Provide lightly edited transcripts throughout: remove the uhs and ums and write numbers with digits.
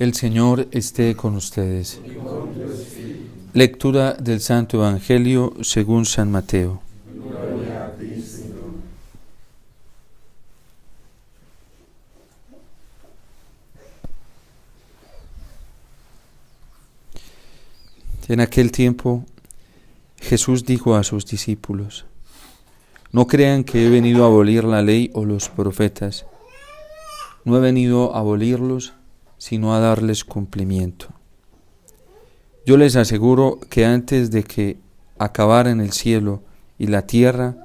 El Señor esté con ustedes. Lectura del Santo Evangelio según San Mateo. Gloria a ti, Señor. En aquel tiempo, Jesús dijo a sus discípulos: No crean que he venido a abolir la ley o los profetas. No he venido a abolirlos, sino a darles cumplimiento. Yo les aseguro que antes de que acabaran el cielo y la tierra,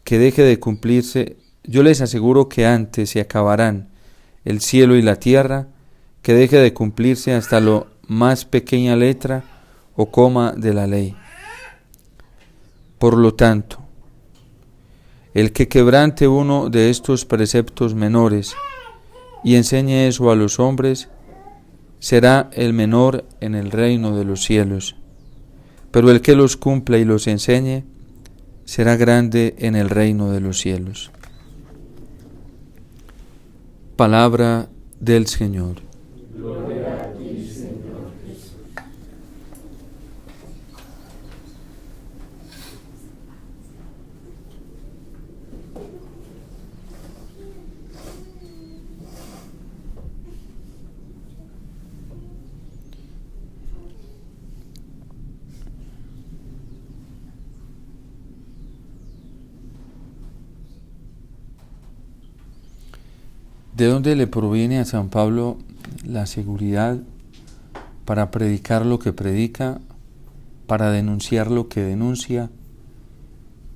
que deje de cumplirse, yo les aseguro que antes se acabarán el cielo y la tierra, que deje de cumplirse hasta lo más pequeña letra o coma de la ley. Por lo tanto, el que quebrante uno de estos preceptos menores y enseñe eso a los hombres, será el menor en el reino de los cielos. Pero el que los cumpla y los enseñe, será grande en el reino de los cielos. Palabra del Señor. Gloria a ti, Señor Jesús. ¿De dónde le proviene a San Pablo la seguridad para predicar lo que predica, para denunciar lo que denuncia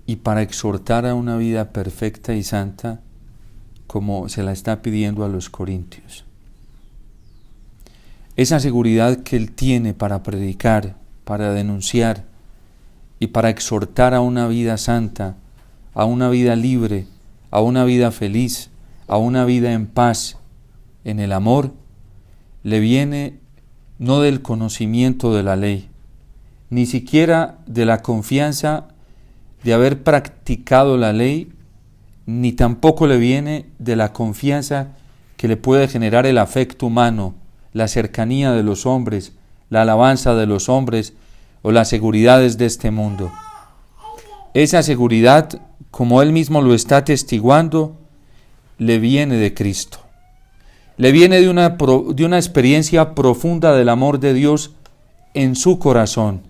y para exhortar a una vida perfecta y santa como se la está pidiendo a los corintios? Esa seguridad que él tiene para predicar, para denunciar y para exhortar a una vida santa, a una vida libre, a una vida feliz, a una vida en paz, en el amor, le viene no del conocimiento de la ley, ni siquiera de la confianza de haber practicado la ley, ni tampoco le viene de la confianza que le puede generar el afecto humano, la cercanía de los hombres, la alabanza de los hombres o las seguridades de este mundo. Esa seguridad, como él mismo lo está atestiguando, le viene de Cristo. Le viene de una experiencia profunda del amor de Dios en su corazón.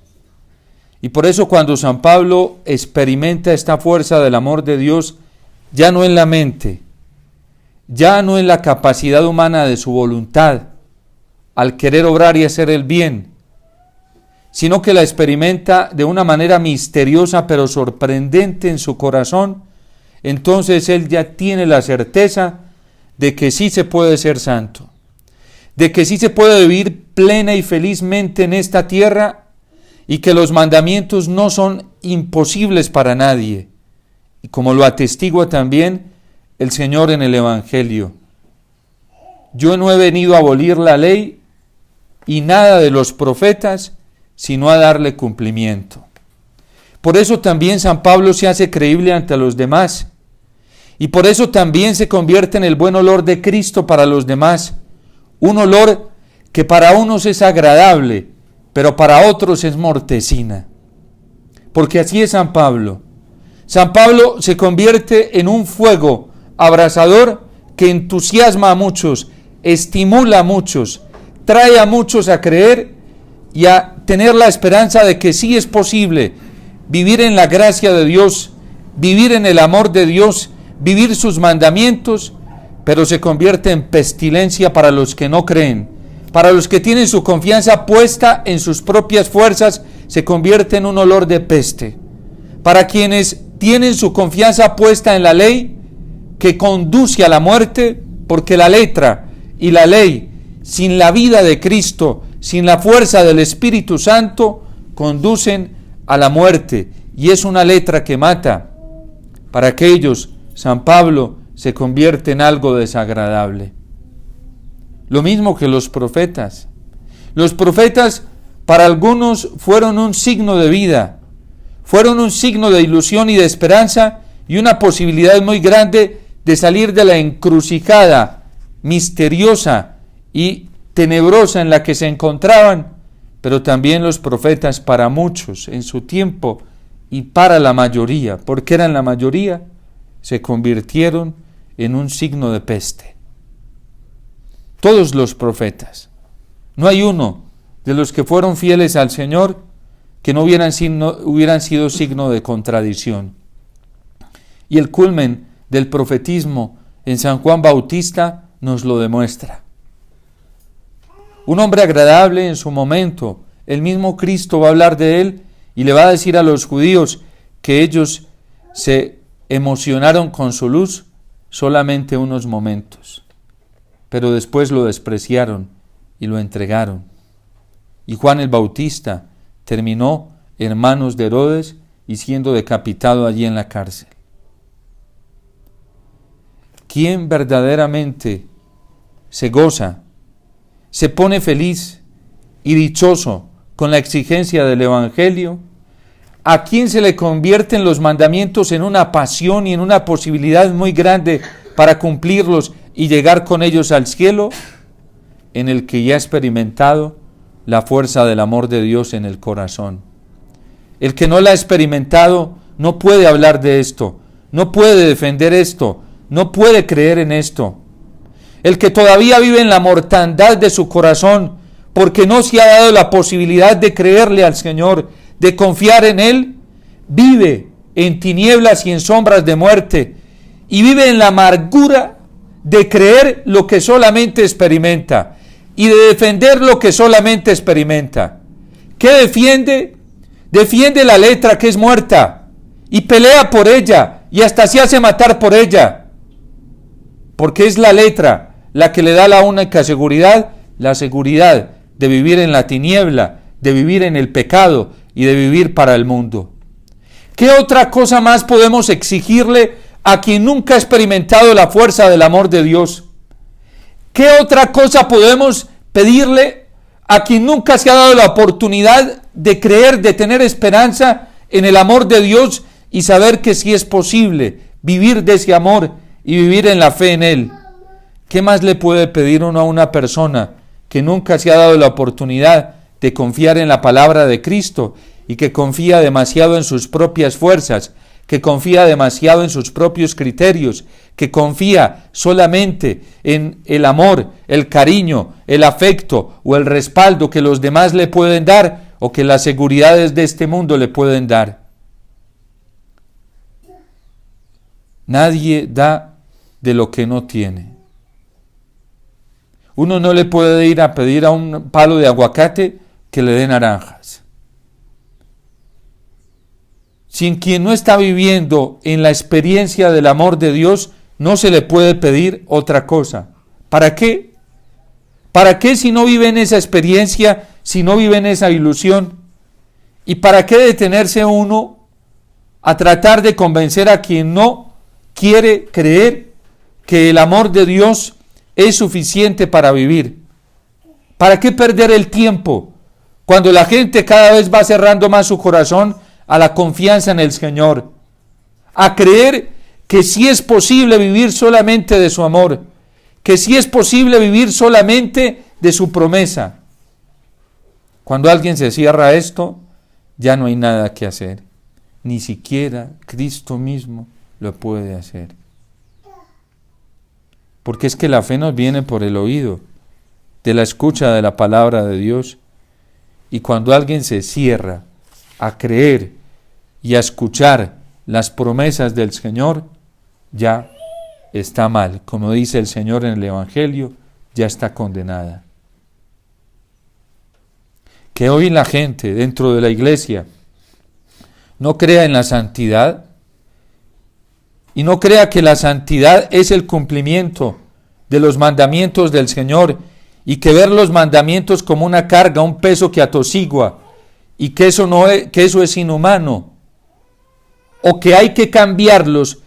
Y por eso cuando San Pablo experimenta esta fuerza del amor de Dios, ya no en la mente, ya no en la capacidad humana de su voluntad, al querer obrar y hacer el bien, sino que la experimenta de una manera misteriosa pero sorprendente en su corazón. Entonces él ya tiene la certeza de que sí se puede ser santo, de que sí se puede vivir plena y felizmente en esta tierra y que los mandamientos no son imposibles para nadie. Y como lo atestigua también el Señor en el Evangelio: Yo no he venido a abolir la ley y nada de los profetas, sino a darle cumplimiento. Por eso también San Pablo se hace creíble ante los demás. Y por eso también se convierte en el buen olor de Cristo para los demás. Un olor que para unos es agradable, pero para otros es mortecina. Porque así es San Pablo. San Pablo se convierte en un fuego abrasador que entusiasma a muchos, estimula a muchos, trae a muchos a creer y a tener la esperanza de que sí es posible vivir en la gracia de Dios, vivir en el amor de Dios, vivir sus mandamientos, pero se convierte en pestilencia para los que no creen. Para los que tienen su confianza puesta en sus propias fuerzas, se convierte en un olor de peste. Para quienes tienen su confianza puesta en la ley, que conduce a la muerte, porque la letra y la ley, sin la vida de Cristo, sin la fuerza del Espíritu Santo, conducen a la muerte, y es una letra que mata. Para aquellos, San Pablo se convierte en algo desagradable. Lo mismo que los profetas. Los profetas para algunos fueron un signo de vida, fueron un signo de ilusión y de esperanza y una posibilidad muy grande de salir de la encrucijada misteriosa y tenebrosa en la que se encontraban, pero también los profetas para muchos en su tiempo y para la mayoría, porque eran la mayoría, se convirtieron en un signo de peste. Todos los profetas. No hay uno de los que fueron fieles al Señor que no hubieran sido signo de contradicción. Y el culmen del profetismo en San Juan Bautista nos lo demuestra. Un hombre agradable en su momento, el mismo Cristo va a hablar de él y le va a decir a los judíos que ellos se emocionaron con su luz solamente unos momentos, pero después lo despreciaron y lo entregaron. Y Juan el Bautista terminó en manos de Herodes y siendo decapitado allí en la cárcel. ¿Quién verdaderamente se goza, se pone feliz y dichoso con la exigencia del Evangelio? ¿A quién se le convierten los mandamientos en una pasión y en una posibilidad muy grande para cumplirlos y llegar con ellos al cielo? En el que ya ha experimentado la fuerza del amor de Dios en el corazón. El que no la ha experimentado no puede hablar de esto, no puede defender esto, no puede creer en esto. El que todavía vive en la mortandad de su corazón, porque no se ha dado la posibilidad de creerle al Señor, de confiar en Él, vive en tinieblas y en sombras de muerte, y vive en la amargura de creer lo que solamente experimenta, y de defender lo que solamente experimenta. ¿Qué defiende? Defiende la letra que es muerta, y pelea por ella, y hasta se hace matar por ella, porque es la letra la que le da la única seguridad, la seguridad de vivir en la tiniebla, de vivir en el pecado y de vivir para el mundo. ¿Qué otra cosa más podemos exigirle a quien nunca ha experimentado la fuerza del amor de Dios? ¿Qué otra cosa podemos pedirle a quien nunca se ha dado la oportunidad de creer, de tener esperanza en el amor de Dios y saber que sí es posible vivir de ese amor y vivir en la fe en Él? ¿Qué más le puede pedir uno a una persona que nunca se ha dado la oportunidad de confiar en la palabra de Cristo y que confía demasiado en sus propias fuerzas, que confía demasiado en sus propios criterios, que confía solamente en el amor, el cariño, el afecto o el respaldo que los demás le pueden dar o que las seguridades de este mundo le pueden dar? Nadie da de lo que no tiene. Uno no le puede ir a pedir a un palo de aguacate que le dé naranjas. Sin quien no está viviendo en la experiencia del amor de Dios, no se le puede pedir otra cosa. ¿Para qué? ¿Para qué si no vive en esa experiencia, si no vive en esa ilusión? ¿Y para qué detenerse uno a tratar de convencer a quien no quiere creer que el amor de Dios es suficiente para vivir? ¿Para qué perder el tiempo cuando la gente cada vez va cerrando más su corazón a la confianza en el Señor, a creer que sí es posible vivir solamente de su amor, que sí es posible vivir solamente de su promesa? Cuando alguien se cierra a esto, ya no hay nada que hacer, ni siquiera Cristo mismo lo puede hacer. Porque es que la fe nos viene por el oído, de la escucha de la palabra de Dios. Y cuando alguien se cierra a creer y a escuchar las promesas del Señor, ya está mal. Como dice el Señor en el Evangelio, ya está condenada. Que hoy la gente dentro de la iglesia no crea en la santidad, y no crea que la santidad es el cumplimiento de los mandamientos del Señor, y que ver los mandamientos como una carga, un peso que atosigua, y que eso es inhumano, o que hay que cambiarlos,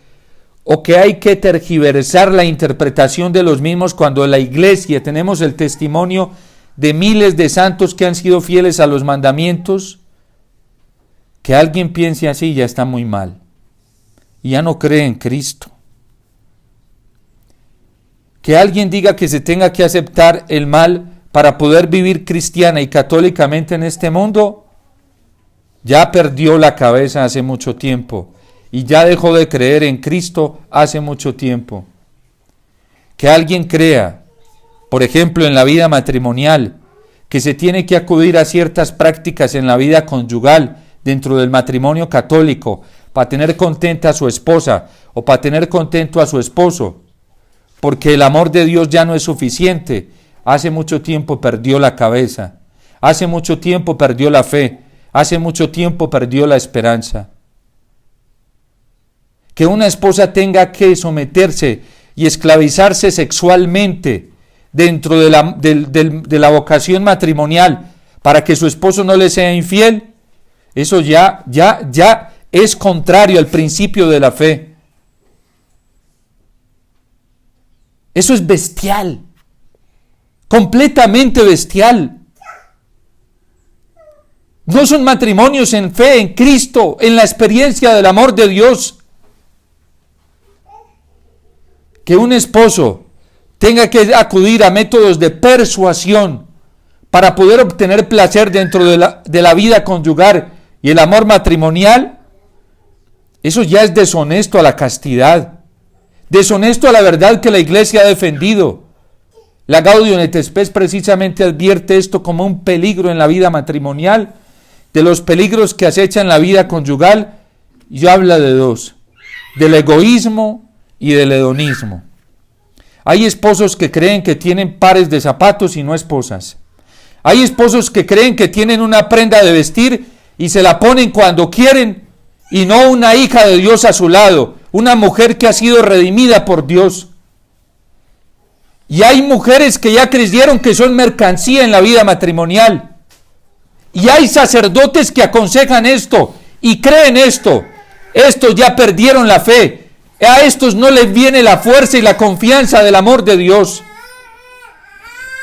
o que hay que tergiversar la interpretación de los mismos, cuando en la iglesia tenemos el testimonio de miles de santos que han sido fieles a los mandamientos. Que alguien piense así ya está muy mal. Y ya no cree en Cristo. Que alguien diga que se tenga que aceptar el mal para poder vivir cristiana y católicamente en este mundo, ya perdió la cabeza hace mucho tiempo y ya dejó de creer en Cristo hace mucho tiempo. Que alguien crea, por ejemplo, en la vida matrimonial, que se tiene que acudir a ciertas prácticas en la vida conyugal dentro del matrimonio católico para tener contenta a su esposa o para tener contento a su esposo, porque el amor de Dios ya no es suficiente. Hace mucho tiempo perdió la cabeza, hace mucho tiempo perdió la fe, hace mucho tiempo perdió la esperanza. Que una esposa tenga que someterse y esclavizarse sexualmente dentro de la vocación matrimonial para que su esposo no le sea infiel, eso ya es contrario al principio de la fe. Eso es bestial, completamente bestial. No son matrimonios en fe, en Cristo, en la experiencia del amor de Dios. Que un esposo tenga que acudir a métodos de persuasión para poder obtener placer dentro de la vida conyugal y el amor matrimonial, eso ya es deshonesto a la castidad, deshonesto a la verdad que la Iglesia ha defendido. La Gaudium et Spes precisamente advierte esto como un peligro en la vida matrimonial, de los peligros que acechan la vida conyugal, y habla de dos, del egoísmo y del hedonismo. Hay esposos que creen que tienen pares de zapatos y no esposas. Hay esposos que creen que tienen una prenda de vestir y se la ponen cuando quieren, y no una hija de Dios a su lado, una mujer que ha sido redimida por Dios. Y hay mujeres que ya creyeron que son mercancía en la vida matrimonial. Y hay sacerdotes que aconsejan esto y creen esto. Estos ya perdieron la fe. A estos no les viene la fuerza y la confianza del amor de Dios.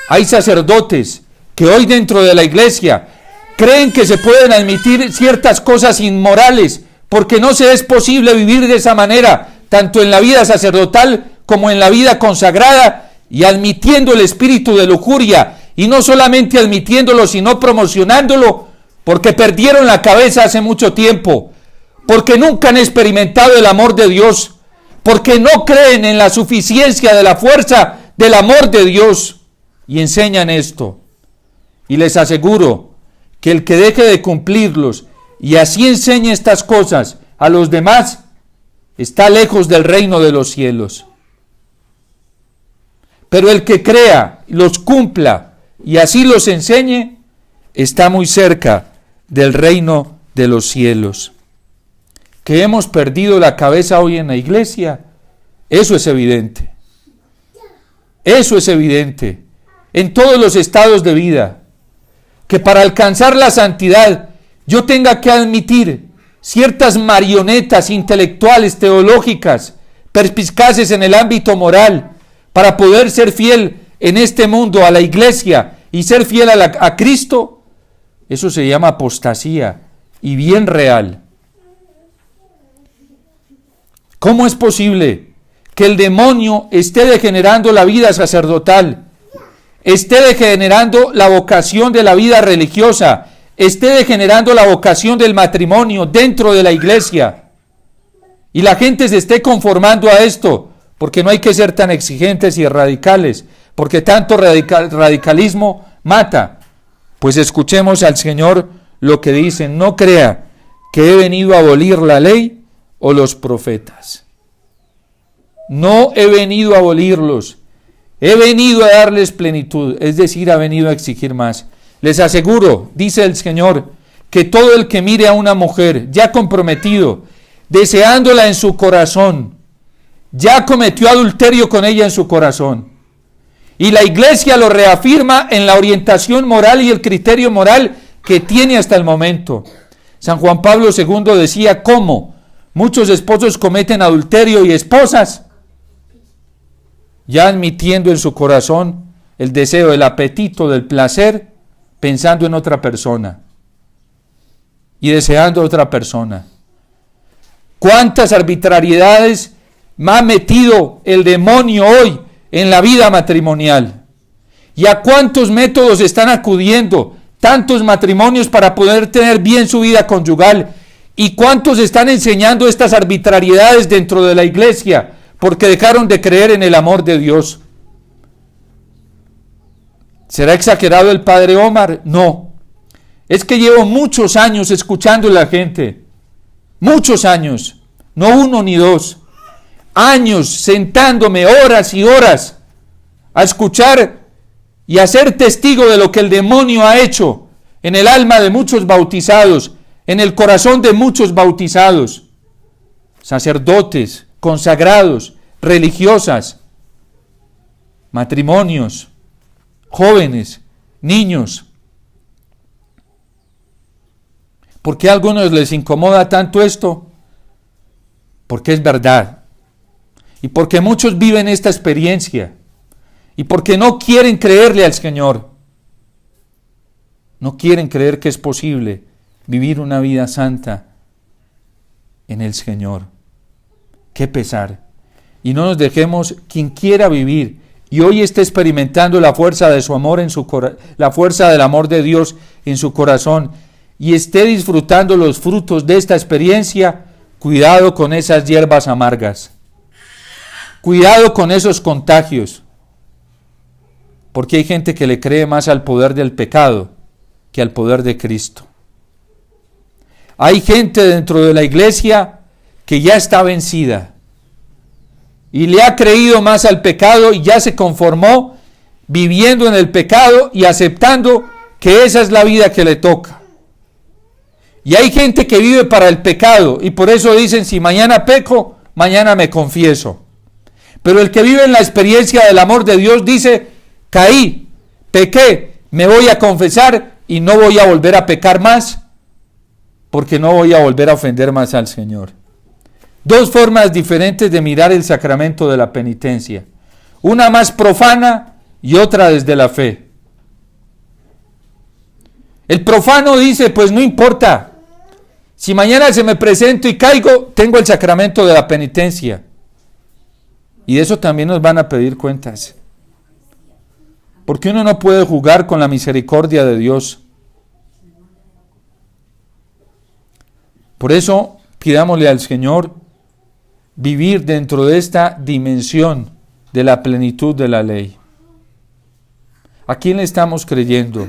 Hay sacerdotes que hoy dentro de la iglesia creen que se pueden admitir ciertas cosas inmorales porque no se es posible vivir de esa manera, tanto en la vida sacerdotal como en la vida consagrada, y admitiendo el espíritu de lujuria, y no solamente admitiéndolo, sino promocionándolo, porque perdieron la cabeza hace mucho tiempo, porque nunca han experimentado el amor de Dios, porque no creen en la suficiencia de la fuerza del amor de Dios, y enseñan esto. Y les aseguro que el que deje de cumplirlos y así enseñe estas cosas a los demás, está lejos del reino de los cielos. Pero el que crea, los cumpla y así los enseñe, está muy cerca del reino de los cielos. Que hemos perdido la cabeza hoy en la iglesia, eso es evidente. Eso es evidente. En todos los estados de vida. Que para alcanzar la santidad yo tenga que admitir ciertas marionetas intelectuales, teológicas, perspicaces en el ámbito moral, para poder ser fiel en este mundo a la iglesia y ser fiel a Cristo, eso se llama apostasía y bien real. ¿Cómo es posible que el demonio esté degenerando la vida sacerdotal, esté degenerando la vocación de la vida religiosa, esté degenerando la vocación del matrimonio dentro de la iglesia, y la gente se esté conformando a esto? Porque no hay que ser tan exigentes y radicales, porque tanto radicalismo mata. Pues escuchemos al Señor lo que dice: no crea que he venido a abolir la ley o los profetas. No he venido a abolirlos, he venido a darles plenitud, es decir, ha venido a exigir más. Les aseguro, dice el Señor, que todo el que mire a una mujer ya comprometido, deseándola en su corazón, ya cometió adulterio con ella en su corazón. Y la iglesia lo reafirma en la orientación moral y el criterio moral que tiene hasta el momento. San Juan Pablo II decía cómo muchos esposos cometen adulterio y esposas, ya admitiendo en su corazón el deseo, el apetito del placer, pensando en otra persona y deseando a otra persona. ¿Cuántas arbitrariedades ha metido el demonio hoy en la vida matrimonial? ¿Y a cuántos métodos están acudiendo tantos matrimonios para poder tener bien su vida conyugal? ¿Y cuántos están enseñando estas arbitrariedades dentro de la iglesia porque dejaron de creer en el amor de Dios? ¿Será exagerado el padre Omar? No. Es que llevo muchos años escuchando a la gente. Muchos años. No uno ni dos. Años sentándome horas y horas a escuchar y a ser testigo de lo que el demonio ha hecho en el alma de muchos bautizados, en el corazón de muchos bautizados, sacerdotes, consagrados, religiosas, matrimonios, jóvenes, niños. ¿Por qué a algunos les incomoda tanto esto? Porque es verdad. Y porque muchos viven esta experiencia. Y porque no quieren creerle al Señor. No quieren creer que es posible vivir una vida santa en el Señor. Qué pesar. Y no nos dejemos, quien quiera vivir y hoy esté experimentando la fuerza de su amor en su la fuerza del amor de Dios en su corazón y esté disfrutando los frutos de esta experiencia, cuidado con esas hierbas amargas. Cuidado con esos contagios. Porque hay gente que le cree más al poder del pecado que al poder de Cristo. Hay gente dentro de la iglesia que ya está vencida y le ha creído más al pecado y ya se conformó viviendo en el pecado y aceptando que esa es la vida que le toca. Y hay gente que vive para el pecado y por eso dicen, si mañana peco, mañana me confieso. Pero el que vive en la experiencia del amor de Dios dice, caí, pequé, me voy a confesar y no voy a volver a pecar más, porque no voy a volver a ofender más al Señor. Dos formas diferentes de mirar el sacramento de la penitencia. Una más profana y otra desde la fe. El profano dice, pues no importa, si mañana se me presento y caigo, tengo el sacramento de la penitencia. Y de eso también nos van a pedir cuentas. Porque uno no puede jugar con la misericordia de Dios. Por eso, pidámosle al Señor vivir dentro de esta dimensión de la plenitud de la ley. ¿A quién le estamos creyendo?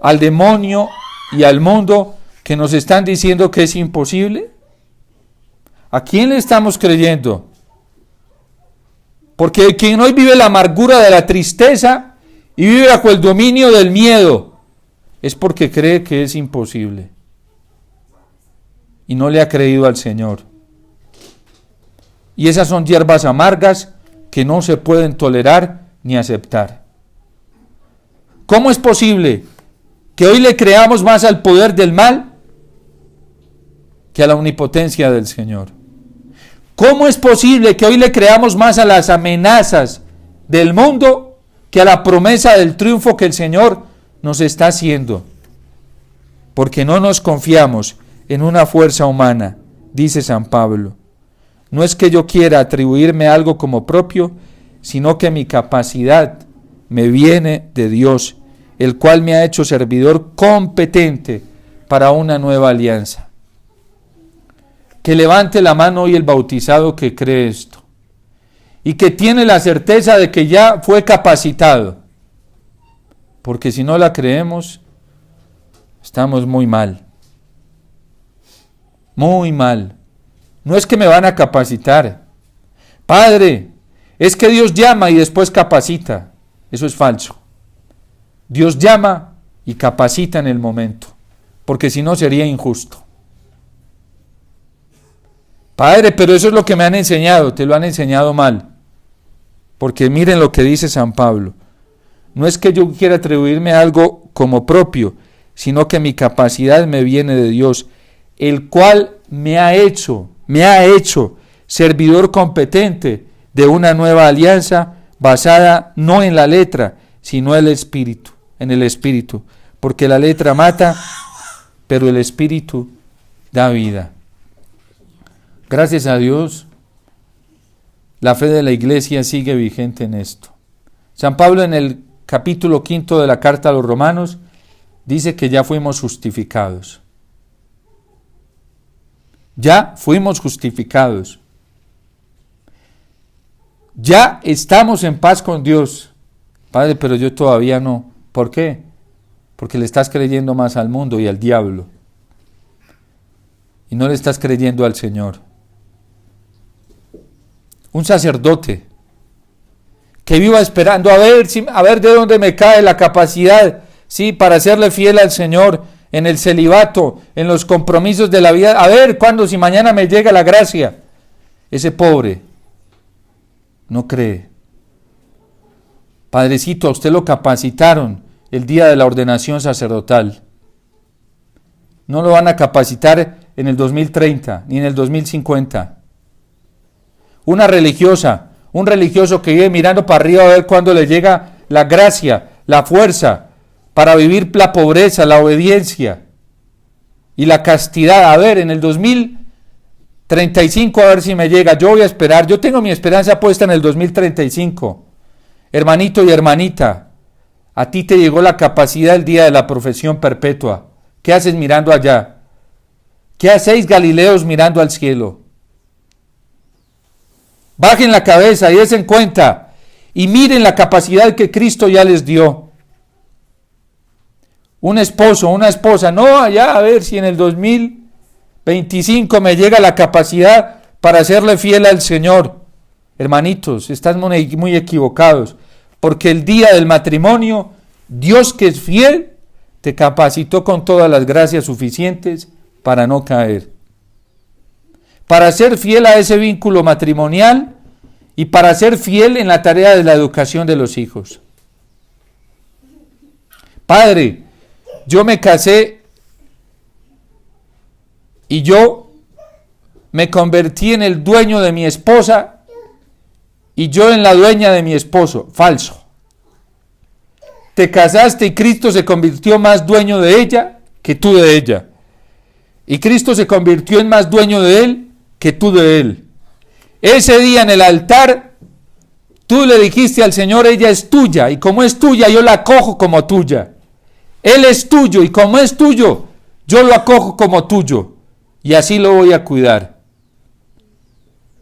¿Al demonio y al mundo que nos están diciendo que es imposible? ¿A quién le estamos creyendo? Porque quien hoy vive la amargura de la tristeza y vive bajo el dominio del miedo, es porque cree que es imposible. Y no le ha creído al Señor. Y esas son hierbas amargas que no se pueden tolerar ni aceptar. ¿Cómo es posible que hoy le creamos más al poder del mal que a la omnipotencia del Señor? ¿Cómo es posible que hoy le creamos más a las amenazas del mundo que a la promesa del triunfo que el Señor nos está haciendo? Porque no nos confiamos en una fuerza humana, dice San Pablo. No es que yo quiera atribuirme algo como propio, sino que mi capacidad me viene de Dios, el cual me ha hecho servidor competente para una nueva alianza. Que levante la mano hoy el bautizado que cree esto y que tiene la certeza de que ya fue capacitado, porque si no la creemos, estamos muy mal. Muy mal. No es que me van a capacitar. Padre, es que Dios llama y después capacita. Eso es falso. Dios llama y capacita en el momento, porque si no sería injusto. Padre, pero eso es lo que me han enseñado. Te lo han enseñado mal. Porque miren lo que dice San Pablo. No es que yo quiera atribuirme algo como propio, sino que mi capacidad me viene de Dios, el cual me ha hecho servidor competente de una nueva alianza basada no en la letra, sino en el Espíritu. Porque la letra mata, pero el Espíritu da vida. Gracias a Dios, la fe de la Iglesia sigue vigente en esto. San Pablo en el capítulo 5 de la carta a los Romanos, dice que ya fuimos justificados. Ya fuimos justificados. Ya estamos en paz con Dios. Padre, pero yo todavía no. ¿Por qué? Porque le estás creyendo más al mundo y al diablo. Y no le estás creyendo al Señor. Un sacerdote que viva esperando a ver de dónde me cae la capacidad, sí, para serle fiel al Señor en el celibato, en los compromisos de la vida, a ver cuándo, si mañana me llega la gracia. Ese pobre no cree. Padrecito, a usted lo capacitaron el día de la ordenación sacerdotal. No lo van a capacitar en el 2030 ni en el 2050. Una religiosa, un religioso que vive mirando para arriba a ver cuándo le llega la gracia, la fuerza para vivir la pobreza, la obediencia y la castidad. A ver, en el 2035 a ver si me llega. Yo voy a esperar, yo tengo mi esperanza puesta en el 2035. Hermanito y hermanita, a ti te llegó la capacidad el día de la profesión perpetua. ¿Qué haces mirando allá? ¿Qué hacéis, Galileos, mirando al cielo? Bajen la cabeza y den cuenta y miren la capacidad que Cristo ya les dio. Un esposo, una esposa, no allá a ver si en el 2025 me llega la capacidad para serle fiel al Señor. Hermanitos, están muy equivocados, porque el día del matrimonio, Dios que es fiel, te capacitó con todas las gracias suficientes para no caer. Para ser fiel a ese vínculo matrimonial y para ser fiel en la tarea de la educación de los hijos. Padre, yo me casé y yo me convertí en el dueño de mi esposa y yo en la dueña de mi esposo. Falso. Te casaste y Cristo se convirtió más dueño de ella que tú de ella. Y Cristo se convirtió en más dueño de él que tú de él. Ese día en el altar, tú le dijiste al Señor, ella es tuya, y como es tuya, yo la acojo como tuya. Él es tuyo, y como es tuyo, yo lo acojo como tuyo, y así lo voy a cuidar.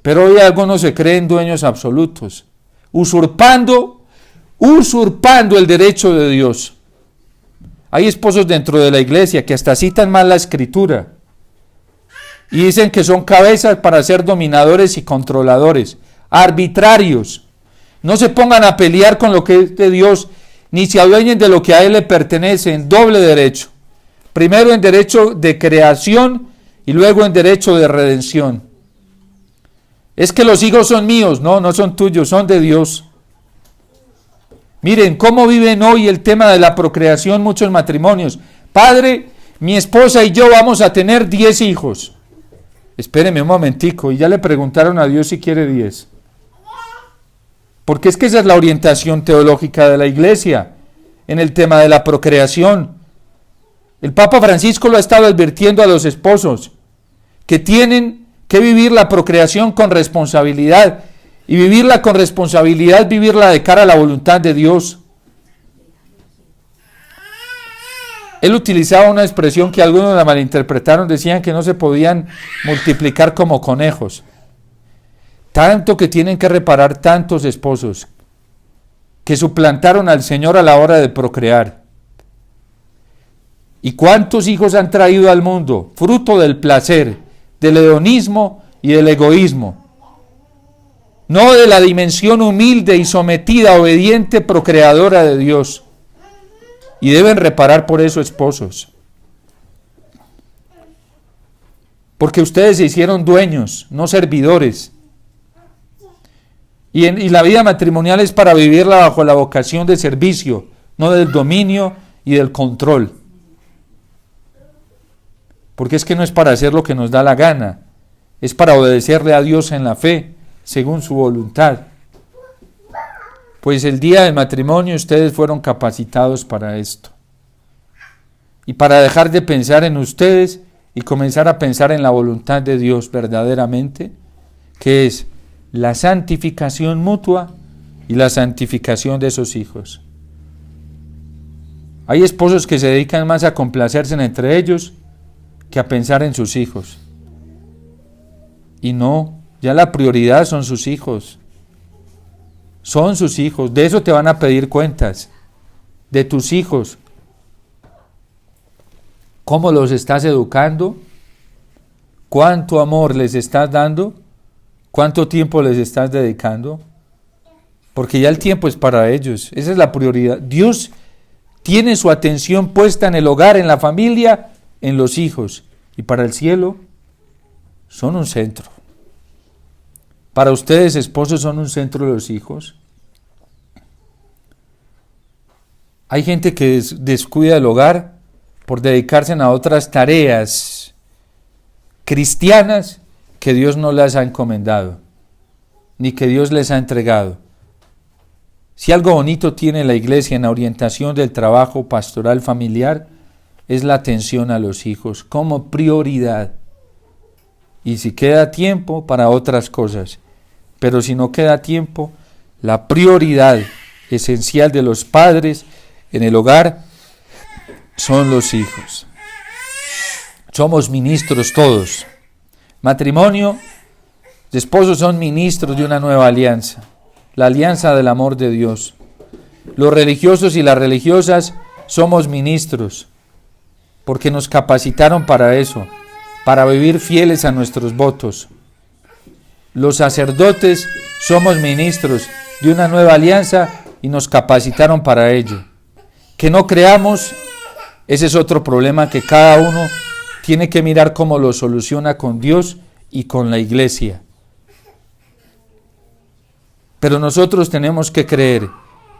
Pero hoy algunos se creen dueños absolutos, usurpando el derecho de Dios. Hay esposos dentro de la iglesia que hasta citan mal la escritura y dicen que son cabezas para ser dominadores y controladores, arbitrarios. No se pongan a pelear con lo que es de Dios, ni se adueñen de lo que a Él le pertenece en doble derecho. Primero en derecho de creación y luego en derecho de redención. Es que los hijos son míos, no son tuyos, son de Dios. Miren cómo viven hoy el tema de la procreación muchos matrimonios. Padre, mi esposa y yo vamos a tener 10 hijos. Espéreme un momentico, y ya le preguntaron a Dios si quiere 10. Porque es que esa es la orientación teológica de la iglesia en el tema de la procreación. El Papa Francisco lo ha estado advirtiendo a los esposos que tienen que vivir la procreación con responsabilidad. Y vivirla con responsabilidad, vivirla de cara a la voluntad de Dios. Él utilizaba una expresión que algunos la malinterpretaron, decían que no se podían multiplicar como conejos. Tanto que tienen que reparar tantos esposos que suplantaron al Señor a la hora de procrear. ¿Y cuántos hijos han traído al mundo? Fruto del placer, del hedonismo y del egoísmo. No de la dimensión humilde y sometida, obediente, procreadora de Dios. Y deben reparar por eso, esposos. Porque ustedes se hicieron dueños, no servidores. Y la vida matrimonial es para vivirla bajo la vocación de servicio, no del dominio y del control. Porque es que no es para hacer lo que nos da la gana, es para obedecerle a Dios en la fe, según su voluntad. Pues el día del matrimonio ustedes fueron capacitados para esto. Y para dejar de pensar en ustedes y comenzar a pensar en la voluntad de Dios verdaderamente, que es la santificación mutua y la santificación de esos hijos. Hay esposos que se dedican más a complacerse entre ellos que a pensar en sus hijos. Y no, ya la prioridad son sus hijos. Son sus hijos, de eso te van a pedir cuentas, de tus hijos. ¿Cómo los estás educando? ¿Cuánto amor les estás dando? ¿Cuánto tiempo les estás dedicando? Porque ya el tiempo es para ellos, esa es la prioridad. Dios tiene su atención puesta en el hogar, en la familia, en los hijos. Y para el cielo son un centro. Para ustedes, esposos, son un centro los hijos. Hay gente que descuida el hogar por dedicarse a otras tareas cristianas que Dios no les ha encomendado, ni que Dios les ha entregado. Si algo bonito tiene la iglesia en la orientación del trabajo pastoral familiar, es la atención a los hijos como prioridad. Y si queda tiempo para otras cosas, pero si no queda tiempo, la prioridad esencial de los padres en el hogar son los hijos. Somos ministros todos. Matrimonio, esposos son ministros de una nueva alianza, la alianza del amor de Dios. Los religiosos y las religiosas somos ministros, porque nos capacitaron para eso, para vivir fieles a nuestros votos. Los sacerdotes somos ministros de una nueva alianza y nos capacitaron para ello. Que no creamos, ese es otro problema que cada uno tiene que mirar cómo lo soluciona con Dios y con la iglesia. Pero nosotros tenemos que creer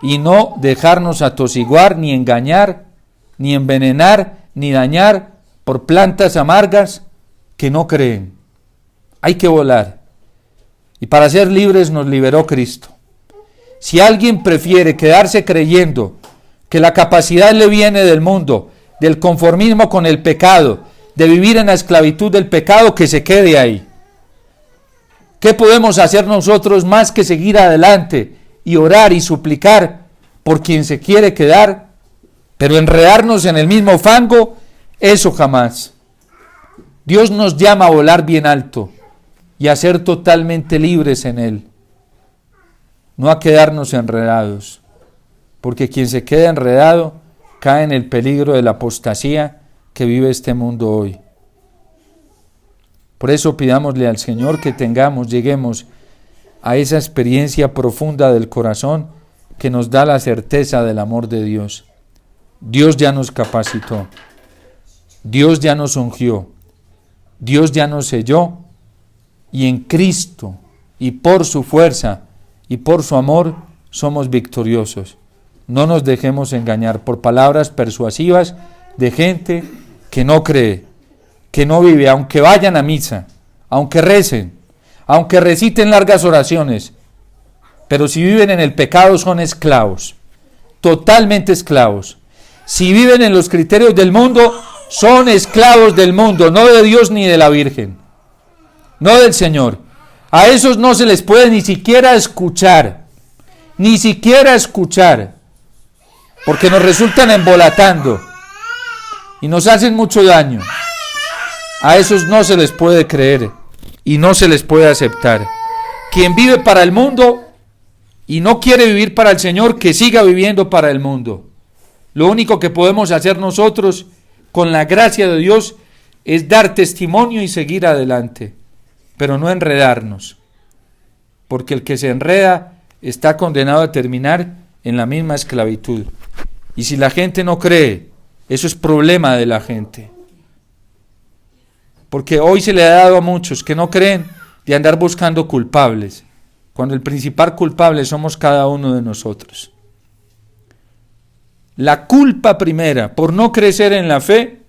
y no dejarnos atosiguar, ni engañar, ni envenenar, ni dañar por plantas amargas que no creen. Hay que volar. Y para ser libres nos liberó Cristo. Si alguien prefiere quedarse creyendo que la capacidad le viene del mundo, del conformismo con el pecado, de vivir en la esclavitud del pecado, que se quede ahí. ¿Qué podemos hacer nosotros más que seguir adelante y orar y suplicar por quien se quiere quedar? Pero enredarnos en el mismo fango, eso jamás. Dios nos llama a volar bien alto y a ser totalmente libres en Él, no a quedarnos enredados, porque quien se queda enredado cae en el peligro de la apostasía que vive este mundo hoy. Por eso pidámosle al Señor que lleguemos a esa experiencia profunda del corazón que nos da la certeza del amor de Dios. Dios ya nos capacitó, Dios ya nos ungió, Dios ya nos selló, y en Cristo y por su fuerza y por su amor somos victoriosos. No nos dejemos engañar por palabras persuasivas de gente que no cree, que no vive, aunque vayan a misa, aunque recen, aunque reciten largas oraciones, pero si viven en el pecado son esclavos, totalmente esclavos. Si viven en los criterios del mundo, son esclavos del mundo, no de Dios ni de la Virgen, no del Señor. A esos no se les puede ni siquiera escuchar, porque nos resultan embolatando y nos hacen mucho daño. A esos no se les puede creer y no se les puede aceptar. Quien vive para el mundo y no quiere vivir para el Señor, que siga viviendo para el mundo. Lo único que podemos hacer nosotros con la gracia de Dios es dar testimonio y seguir adelante, pero no enredarnos, porque el que se enreda está condenado a terminar en la misma esclavitud. Y si la gente no cree, eso es problema de la gente. Porque hoy se le ha dado a muchos que no creen de andar buscando culpables, cuando el principal culpable somos cada uno de nosotros. La culpa primera por no crecer en la fe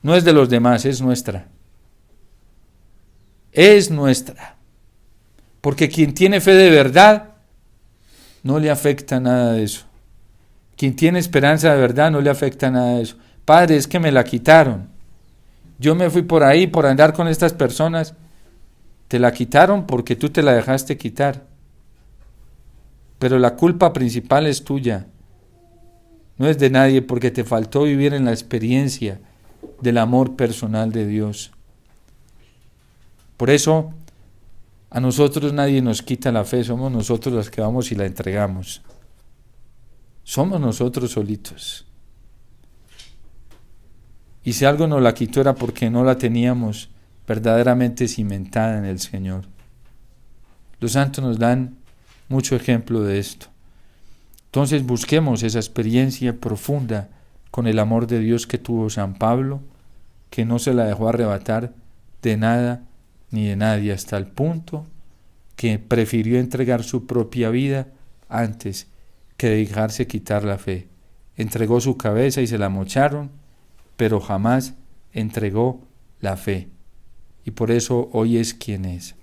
no es de los demás, es nuestra. Es nuestra. Porque quien tiene fe de verdad no le afecta nada de eso. Quien tiene esperanza de verdad no le afecta nada de eso. Padre, es que me la quitaron. Yo me fui por ahí por andar con estas personas. Te la quitaron porque tú te la dejaste quitar. Pero la culpa principal es tuya. no es de nadie porque te faltó vivir en la experiencia del amor personal de Dios. Por eso, a nosotros nadie nos quita la fe, somos nosotros los que vamos y la entregamos. Somos nosotros solitos. Y si algo nos la quitó era porque no la teníamos verdaderamente cimentada en el Señor. Los santos nos dan mucho ejemplo de esto. Entonces busquemos esa experiencia profunda con el amor de Dios que tuvo San Pablo, que no se la dejó arrebatar de nada ni de nadie, hasta el punto que prefirió entregar su propia vida antes que dejarse quitar la fe. Entregó su cabeza y se la mocharon, pero jamás entregó la fe. Y por eso hoy es quien es.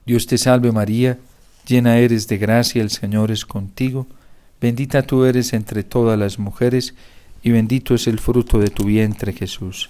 Dios te salve María, llena eres de gracia, el Señor es contigo. Bendita tú eres entre todas las mujeres, y bendito es el fruto de tu vientre, Jesús.